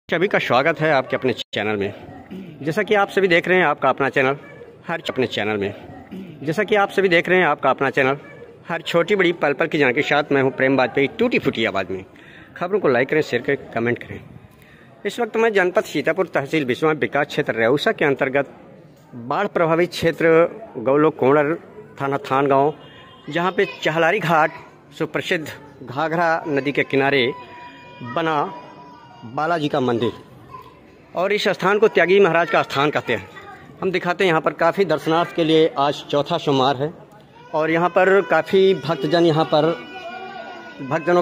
सभी का स्वागत है आपके अपने चैनल में। जैसा कि आप सभी देख रहे हैं आपका अपना चैनल हर छोटी बड़ी पल पल की जानकारी के साथ मैं हूं प्रेम वाजपेयी। टूटी फूटी आवाज़ में खबरों को लाइक करें, शेयर करें, कमेंट करें। इस वक्त मैं जनपद सीतापुर तहसील बिस्वा विकास क्षेत्र रेउसा के अंतर्गत बाढ़ प्रभावित क्षेत्र गौलोक कोणर थाना थानगांव, जहां पे चहलारी घाट सुप्रसिद्ध घाघरा नदी के किनारे बना बालाजी का मंदिर, और इस स्थान को त्यागी महाराज का स्थान कहते हैं। हम दिखाते हैं यहाँ पर काफ़ी दर्शनार्थ के लिए आज चौथा सोमवार है और यहाँ पर काफ़ी भक्तजनों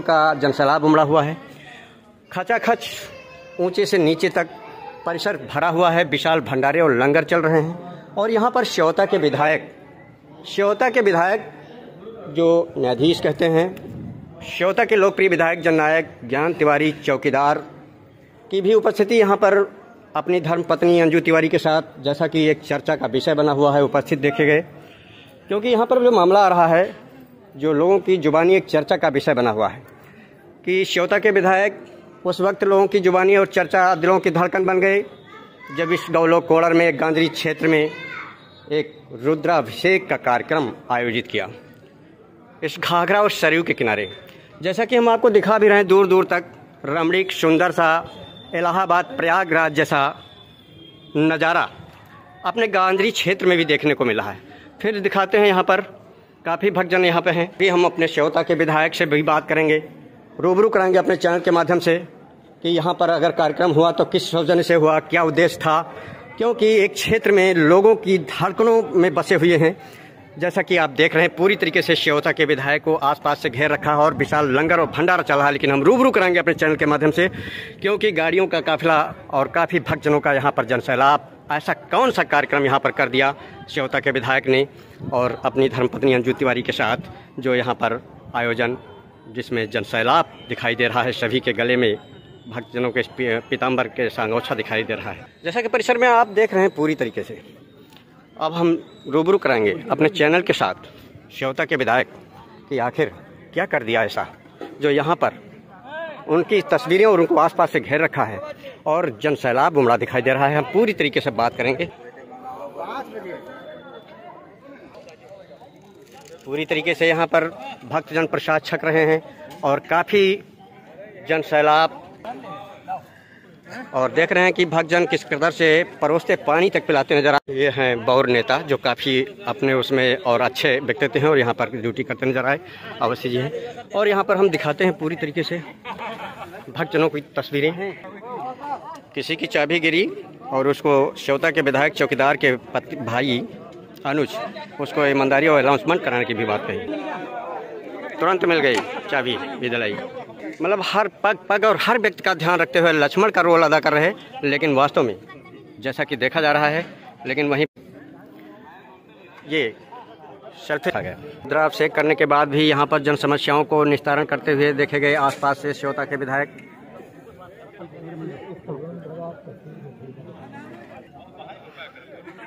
का जनसैलाब उमड़ा हुआ है। खचाखच ऊंचे से नीचे तक परिसर भरा हुआ है। विशाल भंडारे और लंगर चल रहे हैं और यहाँ पर श्योता के विधायक जो न्यायाधीश कहते हैं, श्योता के लोकप्रिय विधायक जननायक ज्ञान तिवारी चौकीदार की भी उपस्थिति यहाँ पर अपनी धर्मपत्नी अंजू तिवारी के साथ, जैसा कि एक चर्चा का विषय बना हुआ है, उपस्थित देखे गए। क्योंकि यहाँ पर जो मामला आ रहा है, जो लोगों की जुबानी एक चर्चा का विषय बना हुआ है कि श्योता के विधायक उस वक्त लोगों की जुबानी और चर्चा दिलों की धड़कन बन गए जब इस गौलोक कोणर में एक गांधरी क्षेत्र में एक रुद्राभिषेक का कार्यक्रम आयोजित किया इस घाघरा और सरयू के किनारे। जैसा कि हम आपको दिखा भी रहे हैं, दूर दूर तक रमणीक सुंदर सा इलाहाबाद प्रयागराज जैसा नज़ारा अपने गांधरी क्षेत्र में भी देखने को मिला है। फिर दिखाते हैं यहाँ पर काफ़ी भक्तजन यहाँ पे हैं। भी हम अपने श्योता के विधायक से भी बात करेंगे, रूबरू कराएंगे अपने चैनल के माध्यम से कि यहाँ पर अगर कार्यक्रम हुआ तो किस सौजन्य से हुआ, क्या उद्देश्य था। क्योंकि एक क्षेत्र में लोगों की धड़कनों में बसे हुए हैं। जैसा कि आप देख रहे हैं, पूरी तरीके से श्योता के विधायक को आसपास से घेर रखा है और विशाल लंगर और भंडारा चल रहा है। लेकिन हम रूबरू कराएंगे अपने चैनल के माध्यम से, क्योंकि गाड़ियों का काफिला और काफ़ी भक्तजनों का यहाँ पर जनसैलाब। ऐसा कौन सा कार्यक्रम यहाँ पर कर दिया श्योता के विधायक ने और अपनी धर्मपत्नी अंजू तिवारी के साथ, जो यहाँ पर आयोजन जिसमें जनसैलाब दिखाई दे रहा है। सभी के गले में भक्तजनों के पीताम्बर के सांगोछा दिखाई दे रहा है, जैसा कि परिसर में आप देख रहे हैं पूरी तरीके से। अब हम रूबरू कराएंगे अपने चैनल के साथ श्योता के विधायक कि आखिर क्या कर दिया ऐसा जो यहाँ पर उनकी तस्वीरें और उनको आसपास से घेर रखा है और जनसैलाब उमड़ा दिखाई दे रहा है। हम पूरी तरीके से बात करेंगे, पूरी तरीके से यहाँ पर भक्तजन प्रसाद छक रहे हैं और काफ़ी जनसैलाब, और देख रहे हैं कि भक्तजन किस कदर से परोसते पानी तक पिलाते नजर आ। ये हैं बौर नेता जो काफ़ी अपने उसमें और अच्छे व्यक्तित्व हैं और यहाँ पर ड्यूटी करते नजर आए, अवश्य जी हैं। और यहाँ पर हम दिखाते हैं पूरी तरीके से भक्तजनों की तस्वीरें। किसी की चाबी गिरी और उसको श्योता के विधायक चौकीदार के भाई अनुज उसको ईमानदारी और अनाउंसमेंट कराने की भी बात कही, तुरंत मिल गई चाबी भी दिलाई। मतलब हर पग और हर व्यक्ति का ध्यान रखते हुए लक्ष्मण का रोल अदा कर रहे हैं। लेकिन वास्तव में जैसा कि देखा जा रहा है, लेकिन वहीं ये शर्त आ गया। रुद्राभिषेक करने के बाद भी यहाँ पर जन समस्याओं को निस्तारण करते हुए देखे गए आसपास से श्योता के विधायक।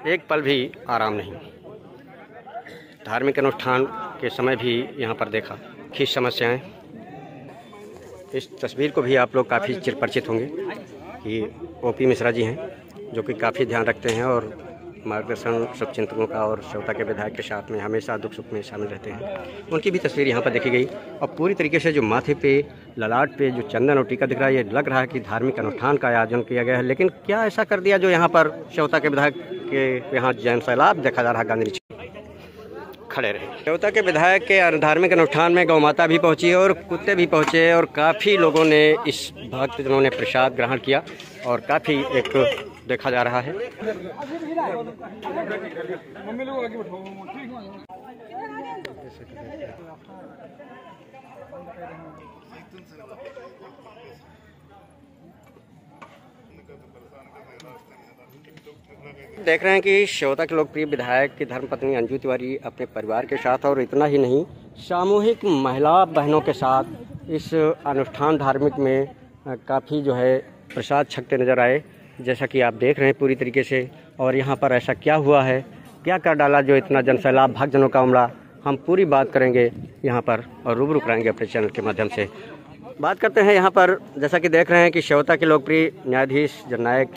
एक पल भी आराम नहीं। धार्मिक अनुष्ठान के समय भी यहाँ पर देखा कि समस्याएं। इस तस्वीर को भी आप लोग काफ़ी चिरपरिचित होंगे कि ओपी मिश्रा जी हैं, जो कि काफ़ी ध्यान रखते हैं और मार्गदर्शन शुभचिंतकों का और श्योता के विधायक के साथ में हमेशा दुख सुख में शामिल रहते हैं। उनकी भी तस्वीर यहाँ पर देखी गई और पूरी तरीके से जो माथे पे ललाट पे जो चंदन और टीका दिख रहा है, ये लग रहा है कि धार्मिक अनुष्ठान का आयोजन किया गया है। लेकिन क्या ऐसा कर दिया जो यहाँ पर श्योता के विधायक के यहाँ जनसैलाब देखा जा रहा है। गांधी खड़े रहे। श्योता के विधायक के धार्मिक अनुष्ठान में गौ माता भी पहुंची और कुत्ते भी पहुंचे और काफ़ी लोगों ने इस भक्तजनों ने प्रसाद ग्रहण किया और काफ़ी एक देखा जा रहा है। देख रहे हैं कि श्योता के लोकप्रिय विधायक की धर्मपत्नी अंजू तिवारी अपने परिवार के साथ, और इतना ही नहीं, सामूहिक महिला बहनों के साथ इस अनुष्ठान धार्मिक में काफ़ी जो है प्रसाद छकते नजर आए, जैसा कि आप देख रहे हैं पूरी तरीके से। और यहाँ पर ऐसा क्या हुआ है, क्या कर डाला जो इतना जनसैलाब भक्तजनों का उमड़ा, हम पूरी बात करेंगे यहाँ पर और रूबरू कराएंगे अपने चैनल के माध्यम से। बात करते हैं यहाँ पर, जैसा कि देख रहे हैं कि श्योता के लोकप्रिय न्यायाधीश जननायक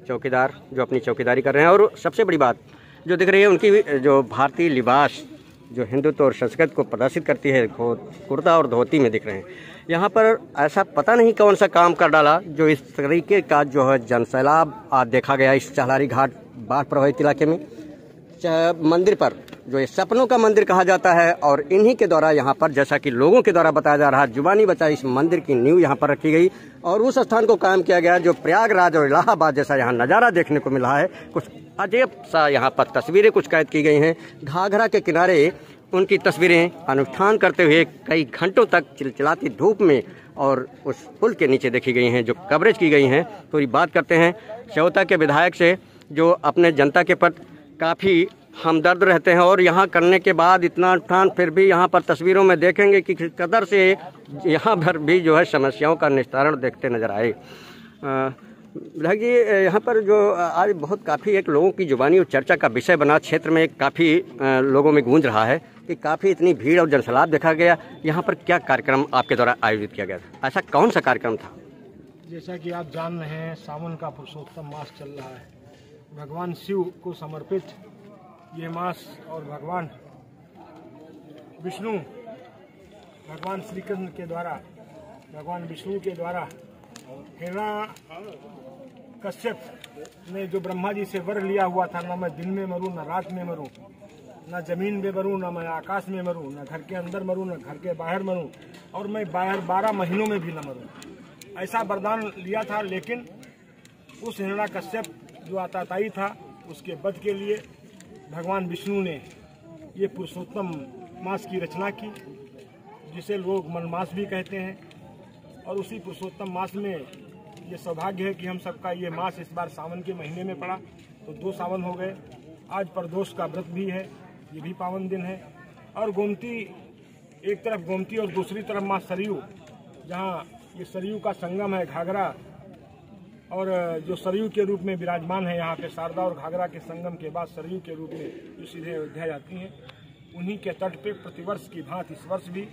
चौकीदार जो अपनी चौकीदारी कर रहे हैं, और सबसे बड़ी बात जो दिख रही है उनकी जो भारतीय लिबास जो हिंदुत्व और संस्कृति को प्रदर्शित करती है, कुर्ता और धोती में दिख रहे हैं। यहाँ पर ऐसा पता नहीं कौन सा काम कर डाला जो इस तरीके का जो है जनसैलाब आज देखा गया इस चहलारी घाट बाढ़ प्रभावित इलाके में। मंदिर पर जो ये सपनों का मंदिर कहा जाता है, और इन्हीं के द्वारा यहाँ पर, जैसा कि लोगों के द्वारा बताया जा रहा है, जुबानी बचाई इस मंदिर की नींव यहाँ पर रखी गई और उस स्थान को कायम किया गया जो प्रयागराज और इलाहाबाद जैसा यहाँ नज़ारा देखने को मिला है। कुछ अजीब सा यहाँ पर तस्वीरें कुछ कैद की गई हैं। घाघरा के किनारे उनकी तस्वीरें अनुष्ठान करते हुए कई घंटों तक चिलचिलाती धूप में और उस पुल के नीचे देखी गई हैं, जो कवरेज की गई हैं। पूरी बात करते हैं श्योता के विधायक से, जो अपने जनता के प्रति काफ़ी हमदर्द रहते हैं, और यहाँ करने के बाद इतना अनुष्ठान फिर भी यहाँ पर तस्वीरों में देखेंगे कि किस कदर से यहाँ पर भी जो है समस्याओं का निस्तारण देखते नजर आए। विधायक जी, यहाँ पर जो आज बहुत काफ़ी एक लोगों की जुबानी और चर्चा का विषय बना, क्षेत्र में काफ़ी लोगों में गूंज रहा है कि काफ़ी इतनी भीड़ और जनसैलाब देखा गया। यहाँ पर क्या कार्यक्रम आपके द्वारा आयोजित किया गया था? ऐसा कौन सा कार्यक्रम था? जैसा कि आप जान रहे हैं, सावन का पुरुषोत्तम मास चल रहा है। भगवान शिव को समर्पित ये मास, और भगवान विष्णु, भगवान श्री कृष्ण के द्वारा, भगवान विष्णु के द्वारा हिरण्यकश्यप ने जो ब्रह्मा जी से वर लिया हुआ था, ना मैं दिन में मरूं, ना रात में मरूं, ना जमीन में मरूं, ना मैं आकाश में मरूं, ना घर के अंदर मरूं, ना घर के बाहर मरूं, और मैं बाहर 12 महीनों में भी न मरूं, ऐसा वरदान लिया था। लेकिन उस हिरण्यकश्यप जो आताताई था, उसके वध के लिए भगवान विष्णु ने ये पुरुषोत्तम मास की रचना की, जिसे लोग मनमास भी कहते हैं। और उसी पुरुषोत्तम मास में ये सौभाग्य है कि हम सबका ये मास इस बार सावन के महीने में पड़ा, तो 2 सावन हो गए। आज प्रदोष का व्रत भी है, ये भी पावन दिन है। और गोमती, एक तरफ गोमती और दूसरी तरफ माँ सरयू, जहाँ ये सरयू का संगम है, घाघरा और जो सरयू के रूप में विराजमान है यहाँ पे, शारदा और घाघरा के संगम के बाद सरयू के रूप में जो सीधे अयोध्या जाती हैं, उन्हीं के तट पे प्रतिवर्ष की भांति इस वर्ष भी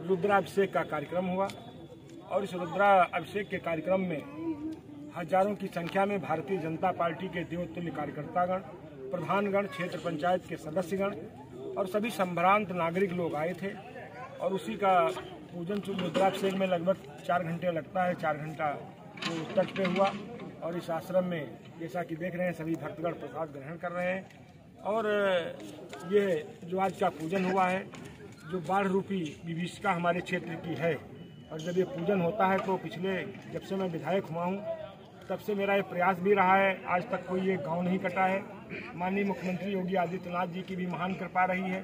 रुद्राभिषेक का कार्यक्रम हुआ। और इस रुद्राभिषेक के कार्यक्रम में हजारों की संख्या में भारतीय जनता पार्टी के देवतुल्य कार्यकर्तागण, प्रधानगण, क्षेत्र पंचायत के सदस्यगण और सभी संभ्रांत नागरिक लोग आए थे। और उसी का पूजन रुद्राभिषेक में लगभग 4 घंटे लगता है, 4 घंटा तो तट पे हुआ। और इस आश्रम में जैसा कि देख रहे हैं, सभी भक्तगण प्रसाद ग्रहण कर रहे हैं। और ये जो आज का पूजन हुआ है, जो बाढ़ रूपी विभीषिका हमारे क्षेत्र की है, और जब ये पूजन होता है तो पिछले, जब से मैं विधायक हुआ हूँ, तब से मेरा ये प्रयास भी रहा है, आज तक कोई ये गांव नहीं कटा है। माननीय मुख्यमंत्री योगी आदित्यनाथ जी की भी महान कृपा रही है।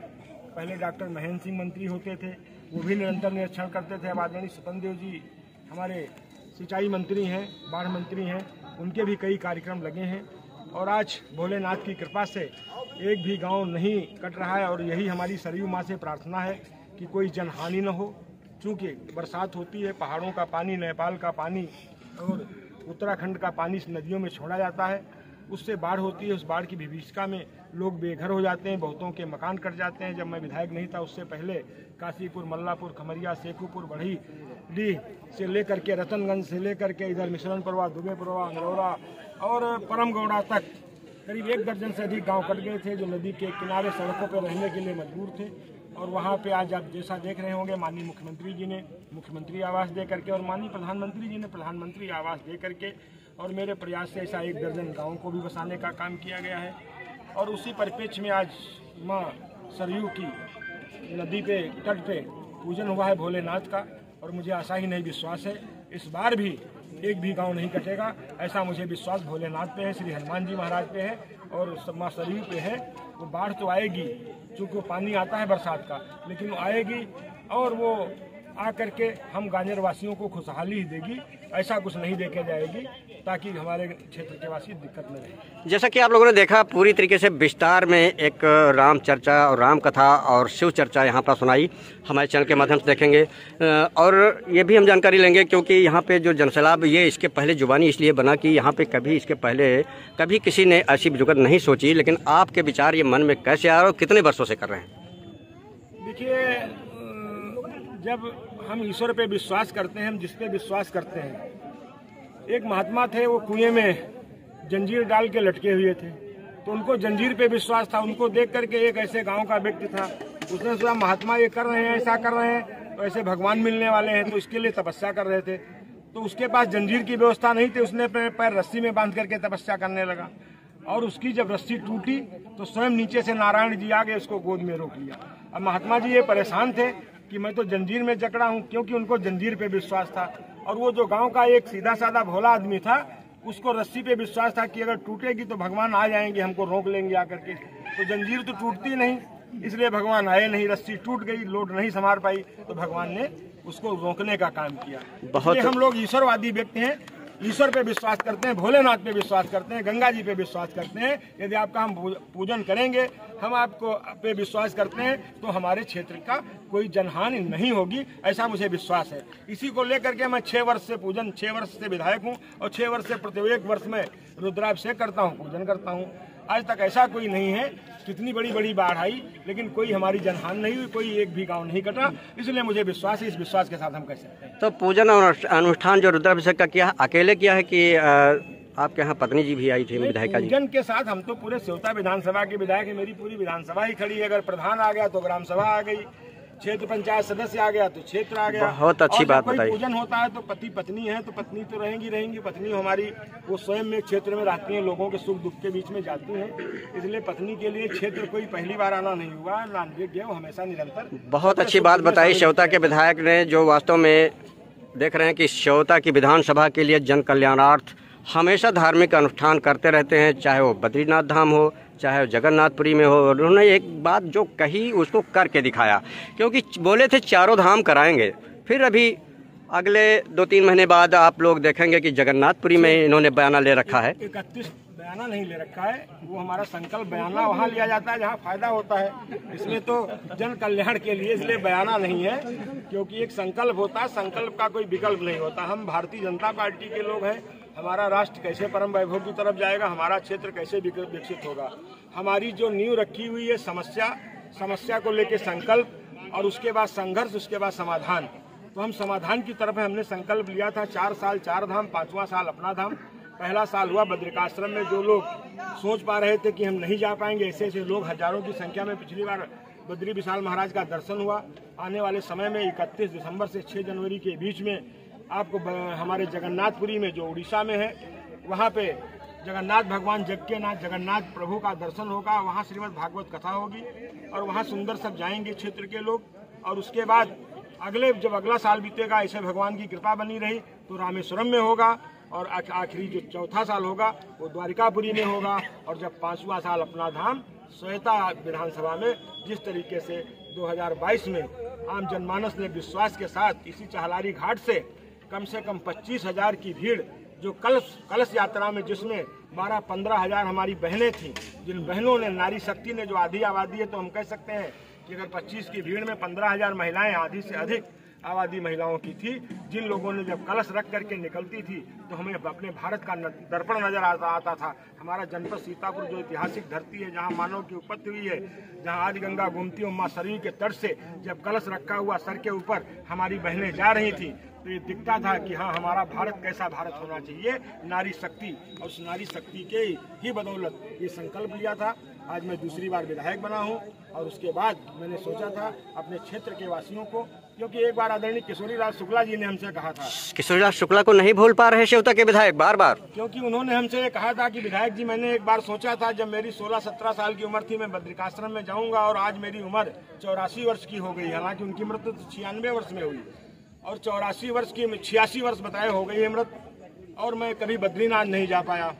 पहले डॉक्टर महेंद्र सिंह मंत्री होते थे, वो भी निरंतर निरीक्षण करते थे। अब आदरणीय स्वतंत्र जी हमारे सिंचाई मंत्री हैं, बाढ़ मंत्री हैं, उनके भी कई कार्यक्रम लगे हैं। और आज भोलेनाथ की कृपा से एक भी गांव नहीं कट रहा है। और यही हमारी सरयू माँ से प्रार्थना है कि कोई जनहानि न हो। चूँकि बरसात होती है, पहाड़ों का पानी, नेपाल का पानी और उत्तराखंड का पानी इस नदियों में छोड़ा जाता है, उससे बाढ़ होती है। उस बाढ़ की विभीषिका में लोग बेघर हो जाते हैं, बहुतों के मकान कट जाते हैं। जब मैं विधायक नहीं था, उससे पहले काशीपुर, मल्लापुर, खमरिया, शेखुपुर, बढ़ी डी से लेकर के रतनगंज से लेकर के इधर मिश्रण परवा, दुबेपुरवा, अंगरौरा और परमगौड़ा तक करीब 1 दर्जन से अधिक गांव कट गए थे, जो नदी के किनारे सड़कों पर रहने के लिए मजबूर थे। और वहाँ पे आज आप जैसा देख रहे होंगे, माननीय मुख्यमंत्री जी ने मुख्यमंत्री आवास दे करके और माननीय प्रधानमंत्री जी ने प्रधानमंत्री आवास दे करके और मेरे प्रयास से ऐसा 1 दर्जन गाँव को भी बसाने का काम किया गया है। और उसी परिप्रेक्ष्य में आज माँ सरयू की नदी पे, तट पे पूजन हुआ है भोलेनाथ का। और मुझे आशा ही नहीं, विश्वास है इस बार भी एक भी गांव नहीं कटेगा, ऐसा मुझे विश्वास भोलेनाथ पे है, श्री हनुमान जी महाराज पे है और माँ सरयू पे है। वो बाढ़ तो आएगी, चूँकि वो पानी आता है बरसात का, लेकिन वो आएगी और वो आकर के हम गाजर वासियों को खुशहाली ही देगी, ऐसा कुछ नहीं देके जाएगी, ताकि हमारे क्षेत्र के वासी दिक्कत में रहे। जैसा कि आप लोगों ने देखा, पूरी तरीके से विस्तार में एक राम चर्चा और राम कथा और शिव चर्चा यहाँ पर सुनाई, हमारे चैनल के माध्यम से देखेंगे। और ये भी हम जानकारी लेंगे, क्योंकि यहाँ पे जो जनसैलाब, ये इसके पहले जुबानी इसलिए बना कि यहाँ पे कभी इसके पहले कभी किसी ने ऐसी जुगत नहीं सोची। लेकिन आपके विचार ये मन में कैसे आ रहे और कितने वर्षों से कर रहे हैं? देखिए, जब हम ईश्वर पे विश्वास करते हैं, हम जिस पे विश्वास करते हैं, एक महात्मा थे, वो कुएं में जंजीर डाल के लटके हुए थे, तो उनको जंजीर पे विश्वास था। उनको देख करके एक ऐसे गांव का व्यक्ति था, उसने सोचा महात्मा ये कर रहे हैं, ऐसा कर रहे हैं, तो ऐसे भगवान मिलने वाले हैं, तो इसके लिए तपस्या कर रहे थे। तो उसके पास जंजीर की व्यवस्था नहीं थी, उसने अपने पैर रस्सी में बांध करके तपस्या करने लगा, और उसकी जब रस्सी टूटी तो स्वयं नीचे से नारायण जी आ गए, उसको गोद में रोक लिया। अब महात्मा जी ये परेशान थे कि मैं तो जंजीर में जकड़ा हूँ, क्योंकि उनको जंजीर पे विश्वास था। और वो जो गांव का एक सीधा साधा भोला आदमी था, उसको रस्सी पे विश्वास था कि अगर टूटेगी तो भगवान आ जाएंगे, हमको रोक लेंगे आकर के। तो जंजीर तो टूटती नहीं, इसलिए भगवान आए नहीं, रस्सी टूट गई, लोड नहीं संभाल पाई, तो भगवान ने उसको रोकने का काम किया। बहुत हम लोग ईश्वरवादी व्यक्ति हैं, ईश्वर पे विश्वास करते हैं, भोलेनाथ पे विश्वास करते हैं, गंगा जी पे विश्वास करते हैं। यदि आपका हम पूजन करेंगे, हम आपको पे विश्वास करते हैं, तो हमारे क्षेत्र का कोई जनहानि नहीं होगी, ऐसा मुझे विश्वास है। इसी को लेकर के मैं 6 वर्ष से 6 वर्ष से विधायक हूँ, और 6 वर्ष से प्रत्येक वर्ष में रुद्राभिषेक करता हूँ, पूजन करता हूँ। आज तक ऐसा कोई नहीं है, कितनी बड़ी बड़ी बाढ़ आई लेकिन कोई हमारी जनहानि नहीं हुई, कोई एक भी गांव नहीं कटा, इसलिए मुझे विश्वास है। इस विश्वास के साथ हम कह सकते हैं। तो पूजन और अनुष्ठान जो रुद्राभिषेक का किया, अकेले किया है कि आपके यहाँ पत्नी जी भी आई थी विधायिका जी? पूजन के साथ हम तो पूरे सेवता विधानसभा के विधायक है, मेरी पूरी विधानसभा ही खड़ी है। अगर प्रधान आ गया तो ग्राम सभा आ गई, क्षेत्र पंचायत सदस्य आ गया तो क्षेत्र आ गया। बहुत अच्छी बात बताई। पूजन होता है तो पति पत्नी है, तो पत्नी तो रहेंगी। पत्नी हमारी वो स्वयं में क्षेत्र में रहती हैं, लोगों के सुख दुख के बीच में जाती हैं, इसलिए पत्नी के लिए क्षेत्र कोई पहली बार आना नहीं हुआ, नानवेद्य वो हमेशा निरंतर। बहुत अच्छी बात बताई श्योता के विधायक ने, जो वास्तव में देख रहे हैं कि श्योता की विधानसभा के लिए जन कल्याणार्थ हमेशा धार्मिक अनुष्ठान करते रहते हैं, चाहे वो बद्रीनाथ धाम हो, चाहे जगन्नाथपुरी में हो। उन्होंने एक बात जो कही उसको करके दिखाया, क्योंकि बोले थे चारों धाम कराएंगे, फिर अभी अगले 2-3 महीने बाद आप लोग देखेंगे कि जगन्नाथपुरी में इन्होंने बयाना ले रखा है। 31 बयाना नहीं ले रखा है, वो हमारा संकल्प बयाना वहाँ लिया जाता है जहाँ फायदा होता है, इसमें तो जन कल्याण के लिए, इसलिए बयाना नहीं है, क्योंकि एक संकल्प होता है, संकल्प का कोई विकल्प नहीं होता। हम भारतीय जनता पार्टी के लोग हैं, हमारा राष्ट्र कैसे परम वैभव की तरफ जाएगा, हमारा क्षेत्र कैसे विकसित होगा, हमारी जो नींव रखी हुई है समस्या को लेकर संकल्प, और उसके बाद संघर्ष, उसके बाद समाधान। तो हम समाधान की तरफ हमने संकल्प लिया था। 4 साल 4 धाम, 5वां साल अपना धाम। पहला साल हुआ बद्रिकाश्रम में, जो लोग सोच पा रहे थे कि हम नहीं जा पाएंगे, ऐसे ऐसे लोग हजारों की संख्या में पिछली बार बद्री विशाल महाराज का दर्शन हुआ। आने वाले समय में 31 दिसंबर से 6 जनवरी के बीच में आपको हमारे जगन्नाथपुरी में, जो उड़ीसा में है, वहाँ पे जगन्नाथ भगवान जगन्नाथ जगन्नाथ प्रभु का दर्शन होगा। वहाँ श्रीमद् भागवत कथा होगी, और वहाँ सुंदर सब जाएंगे क्षेत्र के लोग। और उसके बाद जब अगला साल बीतेगा, ऐसे भगवान की कृपा बनी रही तो रामेश्वरम में होगा, और आखिरी जो 4था साल होगा वो द्वारिकापुरी में होगा। और जब 5वां साल अपना धाम श्वेता विधानसभा में, जिस तरीके से 2022 में आम जनमानस ने विश्वास के साथ इसी चाहलारी घाट से कम 25,000 की भीड़, जो कलश यात्रा में, जिसमें 12-15 हजार हमारी बहनें थीं, जिन बहनों ने, नारी शक्ति ने, जो आधी आबादी है, तो हम कह सकते हैं कि अगर 25 की भीड़ में 15,000 महिलाएं, आधी से अधिक आबादी महिलाओं की थी, जिन लोगों ने जब कलश रख करके निकलती थी तो हमें अपने भारत का दर्पण नजर आता था। हमारा जनपद सीतापुर जो ऐतिहासिक धरती है, जहाँ मानव की उत्पत्ति हुई है, जहाँ आदि गंगा घूमती है, माँ सरयू के तट से जब कलश रखा हुआ सर के ऊपर हमारी बहनें जा रही थी, तो ये दिखता था कि हाँ, हमारा भारत कैसा भारत होना चाहिए, नारी शक्ति। और उस नारी शक्ति के ही बदौलत ये संकल्प लिया था। आज मैं दूसरी बार विधायक बना हूँ, और उसके बाद मैंने सोचा था अपने क्षेत्र के वासियों को, क्योंकि एक बार आदरणीय किशोरीलाल शुक्ला जी ने हमसे कहा था। किशोरीलाल शुक्ला को नहीं भूल पा रहे श्योता के विधायक बार, क्योंकि उन्होंने हमसे कहा था कि विधायक जी, मैंने एक बार सोचा था, जब मेरी 16-17 साल की उम्र थी, मैं बद्रिकाश्रम में जाऊंगा, और आज मेरी उम्र 84 वर्ष की हो गई। हालांकि उनकी मृत्यु 96 वर्ष में हुई, और 84 वर्ष की 86 वर्ष बताए हो गई है मृत, और मैं कभी बद्रीनाथ नहीं जा पाया,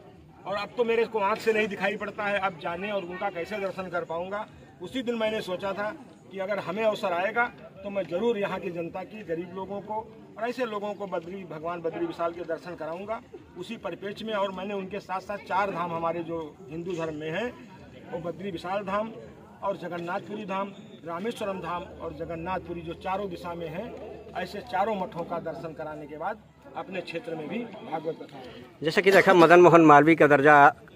और अब तो मेरे को आँख से नहीं दिखाई पड़ता है, अब जाने और उनका कैसे दर्शन कर पाऊंगा। उसी दिन मैंने सोचा था कि अगर हमें अवसर आएगा तो मैं जरूर यहाँ की जनता की, गरीब लोगों को और ऐसे लोगों को भगवान बद्री विशाल के दर्शन कराऊंगा, उसी परिप्रेक्ष्य में। और मैंने उनके साथ साथ 4 धाम हमारे जो हिंदू धर्म में हैं, वो बद्री विशाल धाम और जगन्नाथपुरी धाम, रामेश्वरम धाम और जगन्नाथपुरी, जो चारों दिशा में हैं, ऐसे चारों मठों का दर्शन कराने के बाद अपने क्षेत्र में भी भागवत कथा। जैसा कि देखा, मदन मोहन मालवीय का दर्जा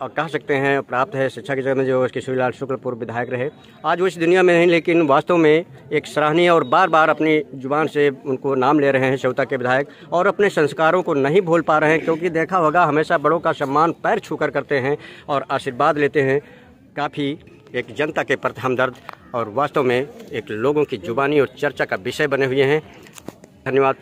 कह सकते हैं प्राप्त है शिक्षा के जगह में, जो किशोरीलाल शुक्ल पूर्व विधायक रहे। आज वो इस दुनिया में नहीं, लेकिन वास्तव में एक सराहनीय और बार बार अपनी जुबान से उनको नाम ले रहे हैं श्योता के विधायक, और अपने संस्कारों को नहीं भूल पा रहे हैं। क्योंकि देखा होगा, हमेशा बड़ों का सम्मान पैर छूकर करते हैं और आशीर्वाद लेते हैं। काफ़ी एक जनता के प्रति हमदर्द और वास्तव में एक लोगों की जुबानी और चर्चा का विषय बने हुए हैं। धन्यवाद।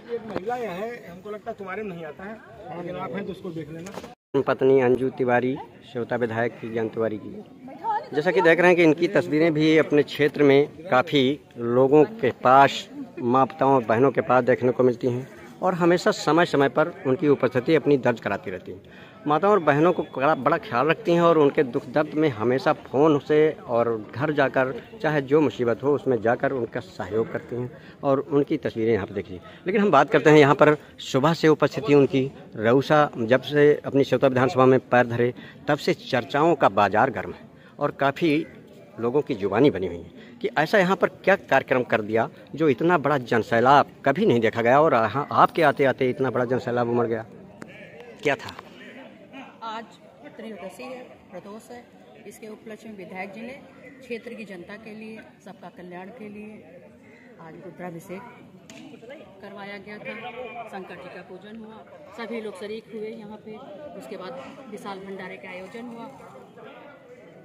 एक महिला यहाँ है, हमको लगता है तुम्हारे में नहीं आता है, लेकिन आप हैं तो उसको देख लेना। पत्नी अंजू तिवारी, श्योता विधायक की ज्ञान तिवारी की। जैसा कि देख रहे हैं कि इनकी तस्वीरें भी अपने क्षेत्र में काफ़ी लोगों के पास, माताओं और बहनों के पास देखने को मिलती हैं, और हमेशा समय समय पर उनकी उपस्थिति अपनी दर्ज कराती रहती हैं। माताओं और बहनों को बड़ा ख्याल रखती हैं और उनके दुख दर्द में हमेशा फ़ोन से और घर जाकर, चाहे जो मुसीबत हो उसमें जाकर उनका सहयोग करती हैं, और उनकी तस्वीरें यहाँ पर देखिए। लेकिन हम बात करते हैं यहाँ पर सुबह से उपस्थिति उनकी। रऊसा जब से अपनी श्योता विधानसभा में पैर धरे तब से चर्चाओं का बाजार गर्म है और काफ़ी लोगों की जुबानी बनी हुई है कि ऐसा यहाँ पर क्या कार्यक्रम कर दिया जो इतना बड़ा जनसैलाब कभी नहीं देखा गया, और आपके आते आते इतना बड़ा जनसैलाब उमड़ गया। क्या था? आज त्रयोदशी है, प्रदोष है। इसके उपलक्ष्य में विधायक जी ने क्षेत्र की जनता के लिए, सबका कल्याण के लिए आज रुद्राभिषेक करवाया गया था। शंकर जी का पूजन हुआ, सभी लोग शरीक हुए यहाँ पे। उसके बाद विशाल भंडारे का आयोजन हुआ।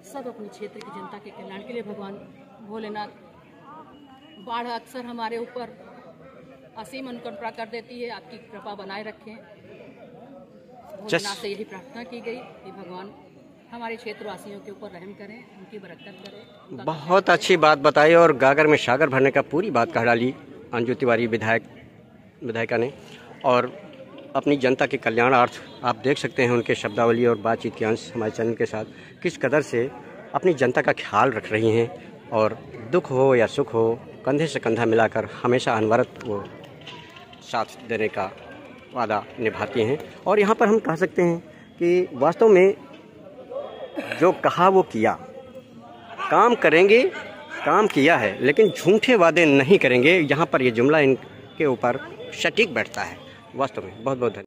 सब अपने क्षेत्र की जनता के कल्याण के लिए। भगवान भोलेनाथ बाढ़ अक्सर हमारे ऊपर असीम अनुकंपा कर देती है, आपकी कृपा बनाए रखें। भोलेनाथ से यही प्रार्थना की गई कि भगवान हमारे क्षेत्रवासियों के ऊपर रहम करें, उनकी बरकत करें। बहुत अच्छी बात बताई और गागर में सागर भरने का पूरी बात कह डाली अंजू तिवारी विधायिका ने। और अपनी जनता के कल्याणार्थ आप देख सकते हैं उनके शब्दावली और बातचीत के अंश हमारे चैनल के साथ किस कदर से अपनी जनता का ख्याल रख रही हैं, और दुख हो या सुख हो कंधे से कंधा मिलाकर हमेशा अनवरत वो साथ देने का वादा निभाती हैं। और यहाँ पर हम कह सकते हैं कि वास्तव में जो कहा वो किया, काम करेंगे, काम किया है, लेकिन झूठे वादे नहीं करेंगे। यहाँ पर ये जुमला इनके ऊपर सटीक बैठता है वास्तव में। बहुत बहुत धन्यवाद।